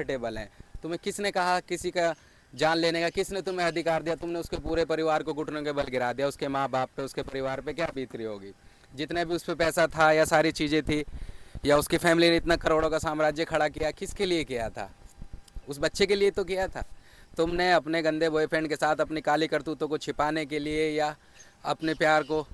Comfortable हैं। तुम्हें किसने कहा किसी का जान लेने का, किसने तुम्हें अधिकार दिया? तुमने उसके पूरे परिवार को घुटनों के बल गिरा दिया। उसके माँ बाप पे, उसके परिवार पे क्या बीत रही होगी? जितने भी उस पर पैसा था या सारी चीज़ें थी, या उसकी फैमिली ने इतना करोड़ों का साम्राज्य खड़ा किया, किसके लिए किया था? उस बच्चे के लिए तो किया था। तुमने अपने गंदे बॉयफ्रेंड के साथ अपनी काली करतूतों को छिपाने के लिए या अपने प्यार को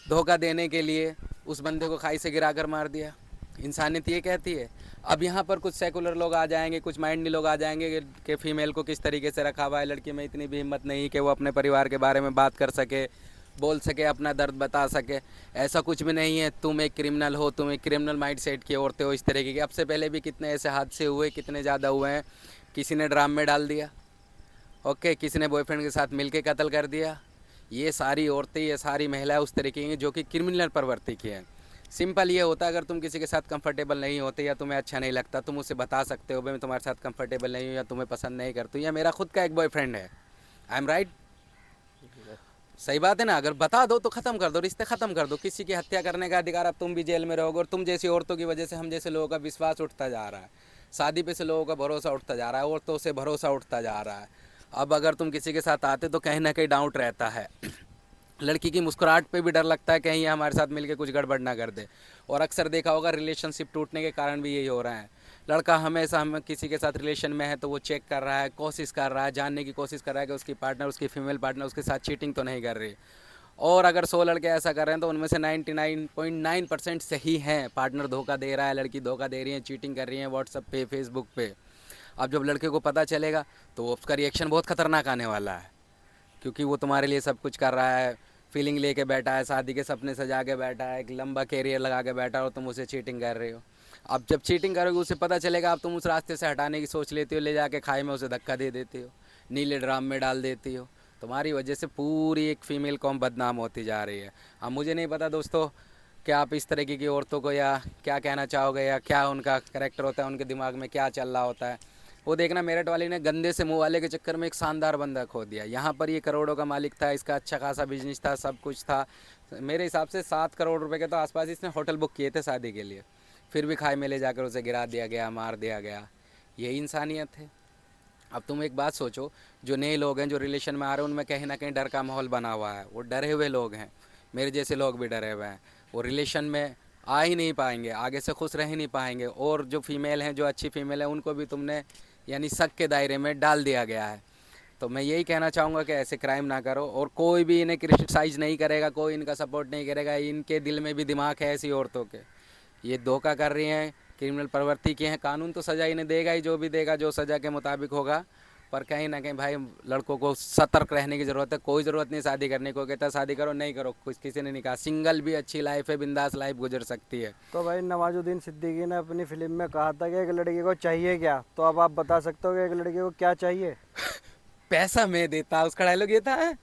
धोखा देने के लिए उस बंदे को खाई से गिरा कर मार दिया। इंसानियत ये कहती है। अब यहाँ पर कुछ सेकुलर लोग आ जाएंगे, कुछ माइंडली लोग आ जाएंगे कि फ़ीमेल को किस तरीके से रखा हुआ है। लड़की में इतनी भी हिम्मत नहीं कि वो अपने परिवार के बारे में बात कर सके, बोल सके, अपना दर्द बता सके। ऐसा कुछ भी नहीं है। तुम एक क्रिमिनल हो, तुम एक क्रिमिनल माइंड सेट की औरतें हो इस तरीके की। अब से पहले भी कितने ऐसे हादसे हुए, कितने ज़्यादा हुए हैं। किसी ने ड्राम में डाल दिया, ओके, किसी ने बॉयफ्रेंड के साथ मिलके कत्ल कर दिया। ये सारी औरतें, ये सारी महिलाएं उस तरीके की हैं जो कि क्रिमिनल प्रवृत्ति की हैं। सिंपल ये होता है, अगर तुम किसी के साथ कंफर्टेबल नहीं होते या तुम्हें अच्छा नहीं लगता, तुम उसे बता सकते हो भाई मैं तुम्हारे साथ कंफर्टेबल नहीं हूँ या तुम्हें पसंद नहीं करती हूँ, या मेरा खुद का एक बॉयफ्रेंड है। I am right? सही बात है ना? अगर बता दो तो ख़त्म कर दो, रिश्ते ख़त्म कर दो। किसी की हत्या करने का अधिकार, अब तुम भी जेल में रहोगे। और तुम जैसी औरतों की वजह से हम जैसे लोगों का विश्वास उठता जा रहा है, शादी पे से लोगों का भरोसा उठता जा रहा है, औरतों से भरोसा उठता जा रहा है। अब अगर तुम किसी के साथ आते तो कहीं ना कहीं डाउट रहता है। लड़की की मुस्कुराहट पे भी डर लगता है कहीं ये हमारे साथ मिलके कुछ गड़बड़ ना कर दे। और अक्सर देखा होगा रिलेशनशिप टूटने के कारण भी यही हो रहा है। लड़का हमेशा हम किसी के साथ रिलेशन में है तो वो चेक कर रहा है, कोशिश कर रहा है, जानने की कोशिश कर रहा है कि उसकी पार्टनर, उसकी फीमेल पार्टनर उसके साथ चीटिंग तो नहीं कर रही। और अगर 100 लड़के ऐसा कर रहे हैं तो उनमें से 99.9% सही हैं, पार्टनर धोखा दे रहा है, लड़की धोखा दे रही है, चीटिंग कर रही है व्हाट्सएप पे, फेसबुक पे। अब जब लड़के को पता चलेगा तो उसका रिएक्शन बहुत ख़तरनाक आने वाला है, क्योंकि वो तुम्हारे लिए सब कुछ कर रहा है, फीलिंग लेके बैठा है, शादी के सपने सजा के बैठा है, एक लंबा कैरियर लगा के बैठा है, और तुम उसे चीटिंग कर रहे हो। अब जब चीटिंग करोगे उसे पता चलेगा, अब तुम उस रास्ते से हटाने की सोच लेती हो, ले जाके खाई में उसे धक्का दे देती हो, नीले ड्राम में डाल देती हो। तुम्हारी वजह से पूरी एक फ़ीमेल कौम बदनाम होती जा रही है। अब मुझे नहीं पता दोस्तों कि आप इस तरीके की औरतों को या क्या कहना चाहोगे, या क्या उनका करैक्टर होता है, उनके दिमाग में क्या चल रहा होता है। वो देखना, मेरठ वाली ने गंदे से मुँह वाले के चक्कर में एक शानदार बंदा खो दिया। यहाँ पर ये करोड़ों का मालिक था, इसका अच्छा खासा बिजनेस था, सब कुछ था। मेरे हिसाब से 7 करोड़ रुपए के तो आसपास इसने होटल बुक किए थे शादी के लिए, फिर भी खाई में ले जाकर उसे गिरा दिया गया, मार दिया गया। यही इंसानियत है। अब तुम एक बात सोचो, जो नए लोग हैं जो रिलेशन में आ रहे हैं उनमें कहीं ना कहीं डर का माहौल बना हुआ है। वो डरे हुए लोग हैं, मेरे जैसे लोग भी डरे हुए हैं। वो रिलेशन में आ ही नहीं पाएंगे, आगे से खुश रह ही नहीं पाएंगे। और जो फीमेल हैं, जो अच्छी फीमेल है, उनको भी तुमने यानी शक के दायरे में डाल दिया गया है। तो मैं यही कहना चाहूँगा कि ऐसे क्राइम ना करो, और कोई भी इन्हें क्रिटिसाइज़ नहीं करेगा, कोई इनका सपोर्ट नहीं करेगा। इनके दिल में भी दिमाग है ऐसी औरतों के, ये धोखा कर रही हैं, क्रिमिनल प्रवृत्ति की हैं। कानून तो सज़ा इन्हें देगा ही, जो भी देगा जो सज़ा के मुताबिक होगा। पर कहीं ना कहीं भाई लड़कों को सतर्क रहने की ज़रूरत है। कोई ज़रूरत नहीं शादी करने को, कहता शादी करो, नहीं करो, कुछ किसी ने नहीं कहा। सिंगल भी अच्छी लाइफ है, बिंदास लाइफ गुजर सकती है। तो भाई नवाजुद्दीन सिद्दीकी ने अपनी फिल्म में कहा था कि एक लड़की को चाहिए क्या, तो अब आप बता सकते हो कि एक लड़की को क्या चाहिए? पैसा मैं देता, उसका डायलॉग ये था।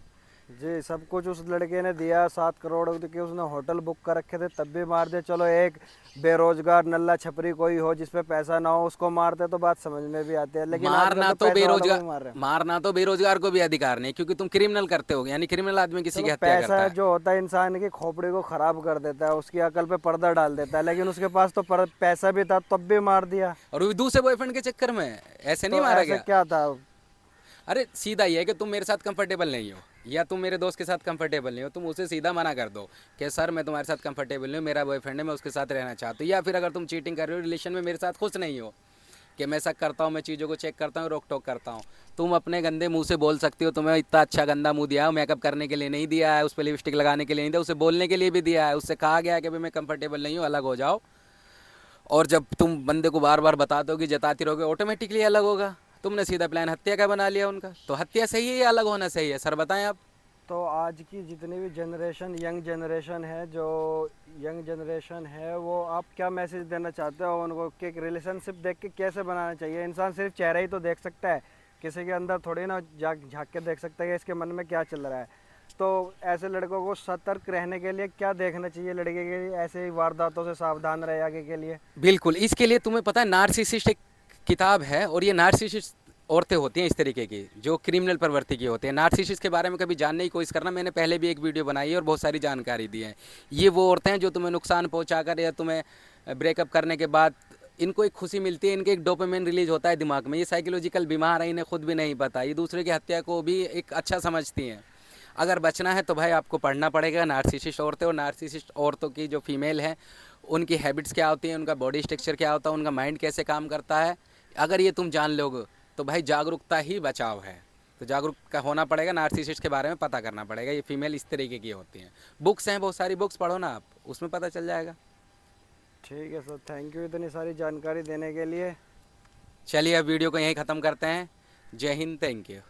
जी, सब कुछ उस लड़के ने दिया। 7 करोड़ के उसने होटल बुक कर रखे थे, तब भी मार दिया। चलो एक बेरोजगार नल्ला छपरी कोई हो जिसपे पैसा ना हो उसको मारते तो बात समझ में भी आती है, लेकिन आजकल मारना तो तो पैसे वालों को बेरोजगार, भी मार रहे हैं। मारना तो बेरोजगार को भी अधिकार नहीं, क्योंकि तुम क्रिमिनल करते हो, यानी क्रिमिनल आदमी किसी चलो, की हत्या करता पैसा है। जो होता है इंसान की खोपड़ी को खराब कर देता है, उसकी अकल पे पर्दा डाल देता है, लेकिन उसके पास तो पैसा भी था तब भी मार दिया। और वो भी दूसरे बॉयफ्रेंड के चक्कर में, ऐसे नहीं तो मारा ऐसे गया। क्या था? अरे सीधा ये है कि तुम मेरे साथ कंफर्टेबल नहीं हो, या तुम मेरे दोस्त के साथ कंफर्टेबल नहीं हो, तुम उसे सीधा मना कर दो कि सर मैं तुम्हारे साथ कंफर्टेबल नहीं हूँ, मेरा बॉयफ्रेंड है, मैं उसके साथ रहना चाहता हूँ। या फिर अगर तुम चीटिंग कर रहे हो, रिलेशन में मेरे साथ खुश नहीं हो, कि मैं शक करता हूँ, मैं चीज़ों को चेक करता हूँ, रोक टोक करता हूँ, तुम अपने गंदे मुंह से बोल सकती हो। तुम्हें इतना अच्छा गंदा मुंह दिया है, मेकअप करने के लिए नहीं दिया है, उस पर लिपस्टिक लगाने के लिए नहीं दिया, उसे बोलने के लिए भी दिया है। उससे कहा गया है कि भाई मैं कंफर्टेबल नहीं हूँ, अलग हो जाओ। और जब तुम बंदे को बार बार बताते होगी, जताती रहोगे, ऑटोमेटिकली अलग होगा। तुमने सीधा प्लान हत्या का बना लिया उनका। तो हत्या सही है या अलग होना सही है, सर बताएं आप। तो आज की जितनी भी जनरेशन, यंग जनरेशन है, जो यंग जनरेशन है, वो आप क्या मैसेज देना चाहते हो उनको कि रिलेशनशिप देख के कैसे बनाना चाहिए? इंसान सिर्फ चेहरा ही तो देख सकता है, किसी के अंदर थोड़ी ना झांक के देख सकता है कि इसके मन में क्या चल रहा है। तो ऐसे लड़कों को सतर्क रहने के लिए क्या देखना चाहिए लड़के के लिए, ऐसे ही वारदातों से सावधान रहे आगे के लिए? बिल्कुल, इसके लिए तुम्हें पता है नार्सिसिस्ट एक किताब है, और ये नार्सिसिस्ट औरतें होती हैं इस तरीके की जो क्रिमिनल प्रवृत्ति की होती हैं। नार्सिसिस्ट के बारे में कभी जानने की कोशिश करना, मैंने पहले भी एक वीडियो बनाई है और बहुत सारी जानकारी दी है। ये वो औरतें हैं जो तुम्हें नुकसान पहुंचाकर या तुम्हें ब्रेकअप करने के बाद इनको एक खुशी मिलती है, इनके एक डोपामिन रिलीज होता है दिमाग में। ये साइकोलॉजिकल बीमार है, इन्हें खुद भी नहीं पता, ये दूसरे की हत्या को भी एक अच्छा समझती हैं। अगर बचना है तो भाई आपको पढ़ना पड़ेगा नार्सिसिस्ट औरतें और नार्सिसिस्ट औरतों की जो फीमेल हैं उनकी हैबिट्स क्या होती हैं, उनका बॉडी स्ट्रक्चर क्या होता है, उनका माइंड कैसे काम करता है। अगर ये तुम जान लोगे तो भाई जागरूकता ही बचाव है। तो जागरूक का होना पड़ेगा, नार्सिसिस्ट के बारे में पता करना पड़ेगा, ये फीमेल इस तरीके की होती हैं। बुक्स हैं, बहुत सारी बुक्स पढ़ो ना आप, उसमें पता चल जाएगा। ठीक है सर, थैंक यू इतनी सारी जानकारी देने के लिए। चलिए अब वीडियो को यहीं ख़त्म करते हैं। जय हिंद, थैंक यू।